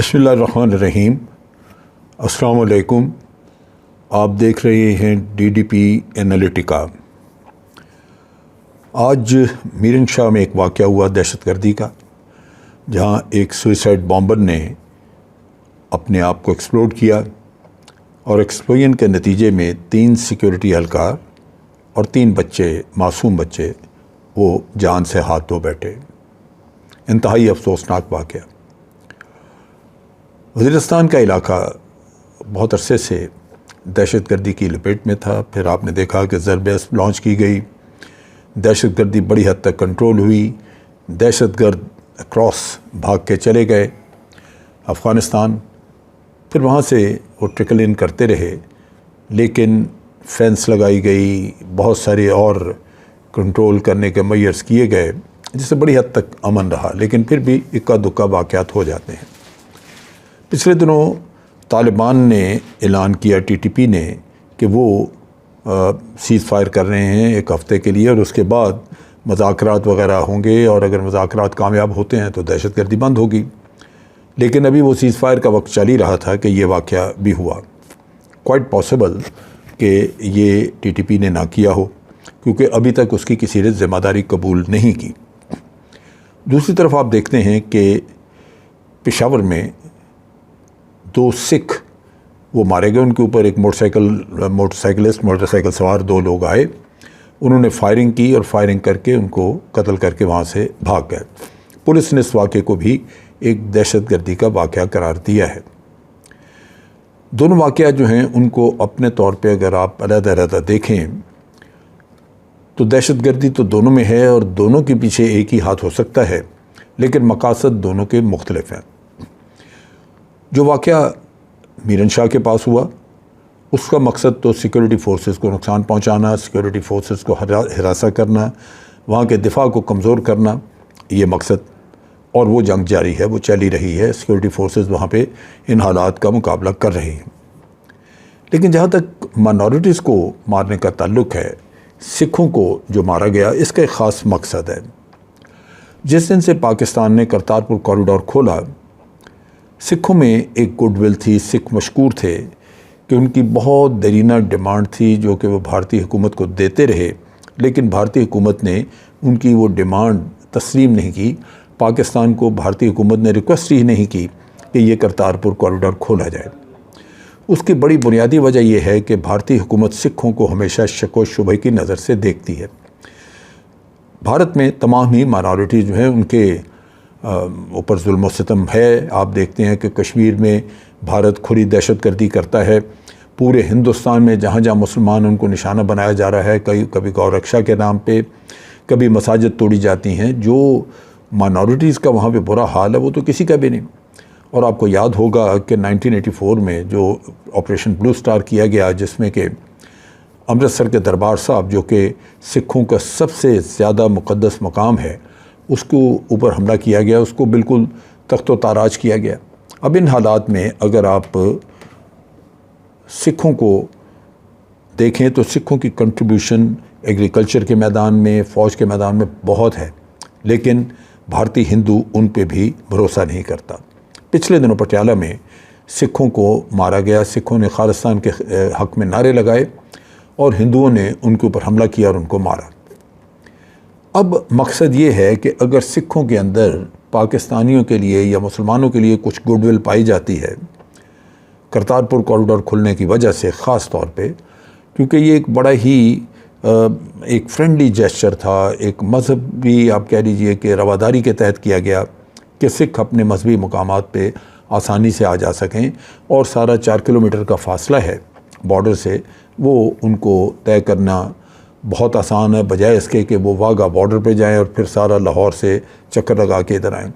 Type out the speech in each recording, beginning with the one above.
بسم اللہ الرحمن الرحیم۔ السلام علیکم۔ آپ دیکھ رہے ہیں DDP انالیٹیکا۔ آج میرن شاہ میں ایک واقعہ ہوا دہشت گردی کا، جہاں ایک سوئسائڈ بامبر نے اپنے آپ کو ایکسپلوڈ کیا اور ایکسپلوژن کے نتیجے میں 3 سیکیورٹی اہلکار اور 3 بچے، معصوم بچے، وہ جان سے ہاتھ دھو بیٹھے۔ انتہائی افسوسناک واقعہ۔ وزیرستان کا علاقہ بہت عرصے سے دہشت گردی کی لپیٹ میں تھا، پھر آپ نے دیکھا کہ ضرب اسب لانچ کی گئی، دہشت گردی بڑی حد تک کنٹرول ہوئی، دہشت گرد اکراس بھاگ کے چلے گئے افغانستان، پھر وہاں سے وہ ٹرکل ان کرتے رہے، لیکن فینس لگائی گئی، بہت سارے اور کنٹرول کرنے کے میئرز کیے گئے، جس سے بڑی حد تک امن رہا، لیکن پھر بھی اکا دکا واقعات ہو جاتے ہیں۔ پچھلے دنوں طالبان نے اعلان کیا، TTP نے، کہ وہ سیز فائر کر رہے ہیں 1 ہفتے کے لیے، اور اس کے بعد مذاکرات وغیرہ ہوں گے، اور اگر مذاکرات کامیاب ہوتے ہیں تو دہشت گردی بند ہوگی۔ لیکن ابھی وہ سیز فائر کا وقت چل ہی رہا تھا کہ یہ واقعہ بھی ہوا۔ کوائٹ پاسبل کہ یہ TTP نے نہ کیا ہو، کیونکہ ابھی تک اس کی کسی نے ذمہ داری قبول نہیں کی۔ دوسری طرف آپ دیکھتے ہیں کہ پشاور میں 2 سکھ وہ مارے گئے، ان کے اوپر ایک موٹر سائیکل سوار 2 لوگ آئے، انہوں نے فائرنگ کی اور فائرنگ کر کے ان کو قتل کر کے وہاں سے بھاگ گئے۔ پولیس نے اس واقعے کو بھی ایک دہشت گردی کا واقعہ قرار دیا ہے۔ دونوں واقعات جو ہیں ان کو اپنے طور پہ اگر آپ علیحدہ علیحدہ دیکھیں تو دہشت گردی تو دونوں میں ہے، اور دونوں کے پیچھے ایک ہی ہاتھ ہو سکتا ہے، لیکن مقاصد دونوں کے مختلف ہیں۔ جو واقعہ میرن شاہ کے پاس ہوا، اس کا مقصد تو سیکورٹی فورسز کو نقصان پہنچانا، سیکورٹی فورسز کو ہراساں کرنا، وہاں کے دفاع کو کمزور کرنا، یہ مقصد، اور وہ جنگ جاری ہے، وہ چلی رہی ہے، سیکورٹی فورسز وہاں پہ ان حالات کا مقابلہ کر رہی ہیں۔ لیکن جہاں تک مائنورٹیز کو مارنے کا تعلق ہے، سکھوں کو جو مارا گیا، اس کا ایک خاص مقصد ہے۔ جس دن سے پاکستان نے کرتارپور کوریڈور کھولا، سکھوں میں ایک گڈ ول تھی، سکھ مشکور تھے کہ ان کی بہت دیرینہ ڈیمانڈ تھی جو کہ وہ بھارتی حکومت کو دیتے رہے، لیکن بھارتی حکومت نے ان کی وہ ڈیمانڈ تسلیم نہیں کی۔ پاکستان کو بھارتی حکومت نے ریکویسٹ ہی نہیں کی کہ یہ کرتارپور کوریڈور کھولا جائے۔ اس کی بڑی بنیادی وجہ یہ ہے کہ بھارتی حکومت سکھوں کو ہمیشہ شک و شبہ کی نظر سے دیکھتی ہے۔ بھارت میں تمام ہی مائنورٹی جو ہیں ان کے اوپر ظلم و ستم ہے۔ آپ دیکھتے ہیں کہ کشمیر میں بھارت کھلی دہشت گردی کرتا ہے، پورے ہندوستان میں جہاں جہاں مسلمان ان کو نشانہ بنایا جا رہا ہے، کبھی گو رکشا کے نام پہ، کبھی مساجد توڑی جاتی ہیں۔ جو مائنورٹیز کا وہاں پہ برا حال ہے وہ تو کسی کا بھی نہیں۔ اور آپ کو یاد ہوگا کہ 1984 میں جو آپریشن بلو سٹار کیا گیا، جس میں کہ امرتسر کے دربار صاحب، جو کہ سکھوں کا سب سے زیادہ مقدس مقام ہے، اس کو اوپر حملہ کیا گیا، اس کو بالکل تخت و تاراج کیا گیا۔ اب ان حالات میں اگر آپ سکھوں کو دیکھیں تو سکھوں کی کنٹریبیوشن ایگریکلچر کے میدان میں، فوج کے میدان میں بہت ہے، لیکن بھارتی ہندو ان پہ بھی بھروسہ نہیں کرتا۔ پچھلے دنوں پٹیالہ میں سکھوں کو مارا گیا، سکھوں نے خالصتان کے حق میں نعرے لگائے اور ہندوؤں نے ان کے اوپر حملہ کیا اور ان کو مارا۔ اب مقصد یہ ہے کہ اگر سکھوں کے اندر پاکستانیوں کے لیے یا مسلمانوں کے لیے کچھ گڈ ول پائی جاتی ہے کرتارپور کوریڈور کھلنے کی وجہ سے، خاص طور پہ کیونکہ یہ ایک بڑا ہی ایک فرینڈلی جیسچر تھا، ایک مذہبی آپ کہہ لیجئے کہ رواداری کے تحت کیا گیا کہ سکھ اپنے مذہبی مقامات پہ آسانی سے آ جا سکیں، اور سارا 4 کلومیٹر کا فاصلہ ہے بارڈر سے، وہ ان کو طے کرنا بہت آسان ہے، بجائے اس کے کہ وہ واگا بارڈر پہ جائیں اور پھر سارا لاہور سے چکر لگا کے ادھر آئیں۔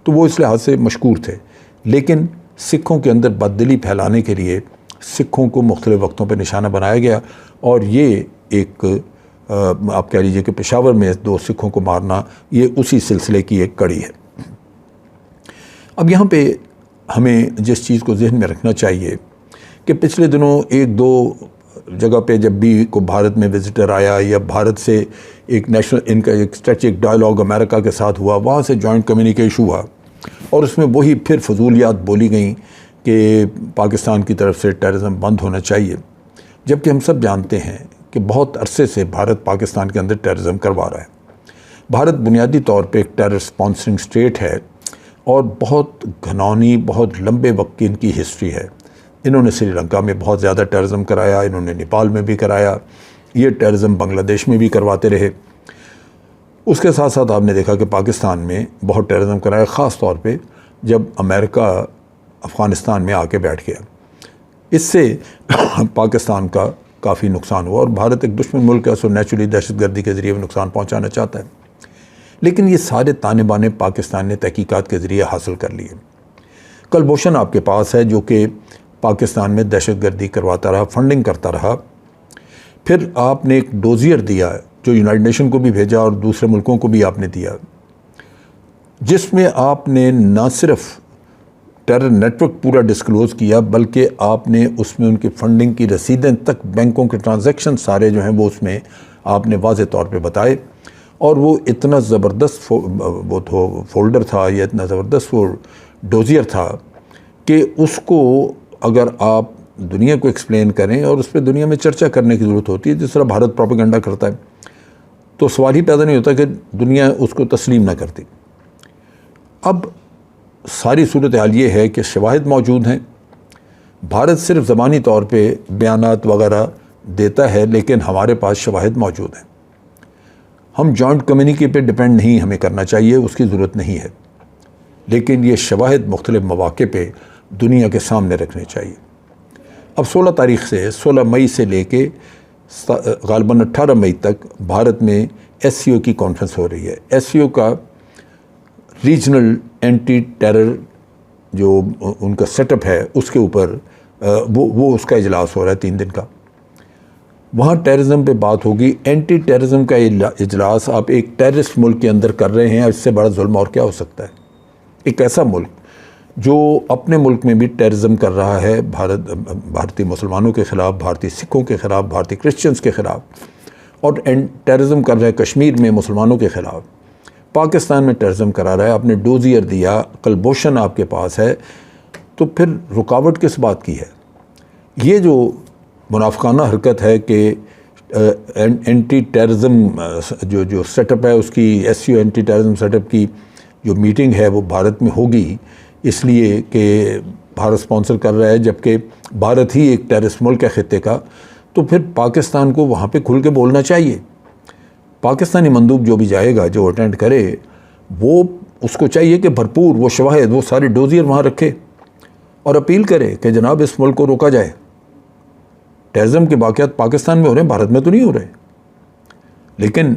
تو وہ اس لحاظ سے مشکور تھے، لیکن سکھوں کے اندر بددلی پھیلانے کے لیے سکھوں کو مختلف وقتوں پہ نشانہ بنایا گیا، اور یہ ایک آپ کہہ لیجئے کہ پشاور میں 2 سکھوں کو مارنا، یہ اسی سلسلے کی ایک کڑی ہے۔ اب یہاں پہ ہمیں جس چیز کو ذہن میں رکھنا چاہیے کہ پچھلے دنوں 1-2 جگہ پہ جب بھی کوئی بھارت میں وزٹر آیا یا بھارت سے ایک نیشنل ان کا ایک اسٹریٹجک ڈائلاگ امریکہ کے ساتھ ہوا، وہاں سے جوائنٹ کمیونیکیشن ہوا، اور اس میں وہی پھر فضولیات بولی گئیں کہ پاکستان کی طرف سے ٹیررزم بند ہونا چاہیے، جبکہ ہم سب جانتے ہیں کہ بہت عرصے سے بھارت پاکستان کے اندر ٹیررزم کروا رہا ہے۔ بھارت بنیادی طور پہ ایک ٹیرر سپانسرنگ اسٹیٹ ہے اور بہت گھناؤنی، بہت لمبے وقت کی ان کی ہسٹری ہے۔ انہوں نے سری لنکا میں بہت زیادہ ٹیررزم کرایا، انہوں نے نیپال میں بھی کرایا، یہ ٹیررزم بنگلہ دیش میں بھی کرواتے رہے۔ اس کے ساتھ ساتھ آپ نے دیکھا کہ پاکستان میں بہت ٹیررزم کرایا، خاص طور پہ جب امریکہ افغانستان میں آ کے بیٹھ گیا۔ اس سے پاکستان کا کافی نقصان ہوا، اور بھارت ایک دشمن ملک ہے، سو نیچرلی دہشت گردی کے ذریعے نقصان پہنچانا چاہتا ہے۔ لیکن یہ سارے تانے بانے پاکستان نے تحقیقات کے ذریعے حاصل کر لیے۔ کلبھوشن آپ کے پاس ہے جو کہ پاکستان میں دہشت گردی کرواتا رہا، فنڈنگ کرتا رہا۔ پھر آپ نے ایک ڈوزیئر دیا جو یونائٹڈ نیشن کو بھی بھیجا اور دوسرے ملکوں کو بھی آپ نے دیا، جس میں آپ نے نہ صرف ٹیرر نیٹ ورک پورا ڈسکلوز کیا، بلکہ آپ نے اس میں ان کی فنڈنگ کی رسیدیں تک، بینکوں کے ٹرانزیکشن سارے جو ہیں وہ اس میں آپ نے واضح طور پہ بتائے۔ اور وہ اتنا زبردست وہ فولڈر تھا، یا اتنا زبردست وہ ڈوزیئر تھا کہ اس کو اگر آپ دنیا کو ایکسپلین کریں اور اس پہ دنیا میں چرچا کرنے کی ضرورت ہوتی ہے، جس طرح بھارت پروپیگنڈا کرتا ہے، تو سوال ہی پیدا نہیں ہوتا کہ دنیا اس کو تسلیم نہ کرتی۔ اب ساری صورتحال یہ ہے کہ شواہد موجود ہیں، بھارت صرف زبانی طور پہ بیانات وغیرہ دیتا ہے، لیکن ہمارے پاس شواہد موجود ہیں۔ ہم جوائنٹ کمیونیکے پہ ڈیپینڈ نہیں ہمیں کرنا چاہیے، اس کی ضرورت نہیں ہے، لیکن یہ شواہد مختلف مواقع پہ دنیا کے سامنے رکھنے چاہیے۔ اب 16 مئی سے لے کے غالباً 18 مئی تک بھارت میں ایس سی او کی کانفرنس ہو رہی ہے۔ ایس سی او کا ریجنل اینٹی ٹیرر جو ان کا سیٹ اپ ہے، اس کے اوپر وہ اس کا اجلاس ہو رہا ہے 3 دن کا۔ وہاں ٹیررزم پہ بات ہوگی۔ اینٹی ٹیررزم کا اجلاس آپ ایک ٹیررسٹ ملک کے اندر کر رہے ہیں، اس سے بڑا ظلم اور کیا ہو سکتا ہے؟ ایک ایسا ملک جو اپنے ملک میں بھی ٹیررزم کر رہا ہے، بھارتی مسلمانوں کے خلاف، بھارتی سکھوں کے خلاف، بھارتی کرسچنز کے خلاف، اور ٹیررزم کر رہا ہے کشمیر میں مسلمانوں کے خلاف، پاکستان میں ٹیررزم کرا رہا ہے۔ آپ نے ڈوزیئر دیا، کلبھوشن آپ کے پاس ہے، تو پھر رکاوٹ کس بات کی ہے؟ یہ جو منافقانہ حرکت ہے کہ اینٹی ٹیررزم جو سیٹ اپ ہے، اس کی ایس سی او اینٹی ٹیررزم سیٹ اپ کی جو میٹنگ ہے وہ بھارت میں ہوگی، اس لیے کہ بھارت سپانسر کر رہا ہے، جبکہ بھارت ہی ایک ٹیررسٹ ملک ہے خطے کا، تو پھر پاکستان کو وہاں پہ کھل کے بولنا چاہیے۔ پاکستانی مندوب جو بھی جائے گا، جو اٹینڈ کرے، وہ اس کو چاہیے کہ بھرپور وہ شواہد، وہ سارے ڈوزیئر وہاں رکھے اور اپیل کرے کہ جناب اس ملک کو روکا جائے۔ ٹیررزم کے واقعات پاکستان میں ہو رہے ہیں، بھارت میں تو نہیں ہو رہے، لیکن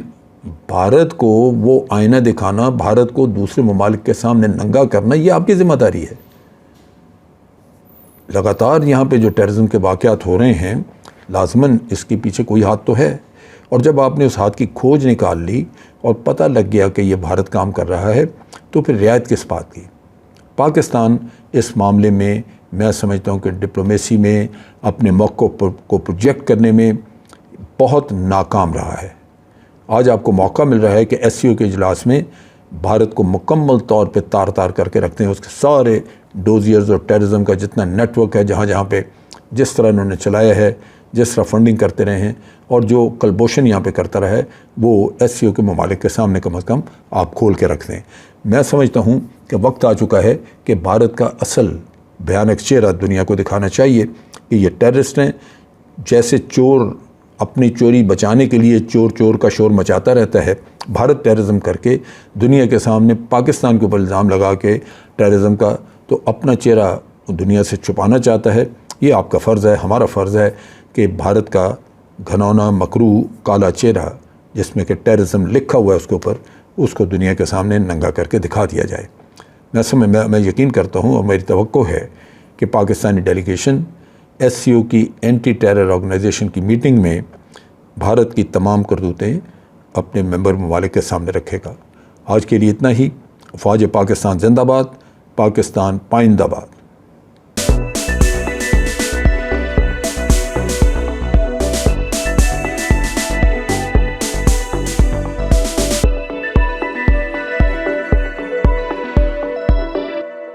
بھارت کو وہ آئینہ دکھانا، بھارت کو دوسرے ممالک کے سامنے ننگا کرنا، یہ آپ کی ذمہ داری ہے۔ لگاتار یہاں پہ جو ٹیررزم کے واقعات ہو رہے ہیں، لازماً اس کے پیچھے کوئی ہاتھ تو ہے، اور جب آپ نے اس ہاتھ کی کھوج نکال لی اور پتہ لگ گیا کہ یہ بھارت کام کر رہا ہے، تو پھر رعایت کس بات کی؟ پاکستان اس معاملے میں میں سمجھتا ہوں کہ ڈپلومیسی میں اپنے موقف کو پروجیکٹ کرنے میں بہت ناکام رہا ہے۔ آج آپ کو موقع مل رہا ہے کہ ایس سی او کے اجلاس میں بھارت کو مکمل طور پہ تار تار کر کے رکھتے ہیں، اس کے سارے ڈوزیئرز اور ٹیررزم کا جتنا نیٹ ورک ہے، جہاں جہاں پہ جس طرح انہوں نے چلایا ہے، جس طرح فنڈنگ کرتے رہے ہیں، اور جو کلبھوشن یہاں پہ کرتا رہا ہے، وہ ایس سی او کے ممالک کے سامنے کم از کم آپ کھول کے رکھ دیں۔ میں سمجھتا ہوں کہ وقت آ چکا ہے کہ بھارت کا اصل بھیانک چہرہ دنیا کو دکھانا چاہیے کہ یہ ٹیررسٹ ہیں۔ جیسے چور اپنی چوری بچانے کے لیے چور کا شور مچاتا رہتا ہے، بھارت ٹیررزم کر کے دنیا کے سامنے پاکستان کے اوپر الزام لگا کے ٹیررزم کا تو اپنا چہرہ دنیا سے چھپانا چاہتا ہے۔ یہ آپ کا فرض ہے، ہمارا فرض ہے کہ بھارت کا گھنونا مکروہ کالا چہرہ، جس میں کہ ٹیررزم لکھا ہوا ہے اس کے اوپر، اس کو دنیا کے سامنے ننگا کر کے دکھا دیا جائے۔ میں یقین کرتا ہوں اور میری توقع ہے کہ پاکستانی ڈیلیگیشن ایس سی او کی اینٹی ٹیرر آرگنائزیشن کی میٹنگ میں بھارت کی تمام کرتوتیں اپنے ممبر ممالک کے سامنے رکھے گا۔ آج کے لیے اتنا ہی۔ افواج پاکستان زندہ باد، پاکستان پائندہ باد۔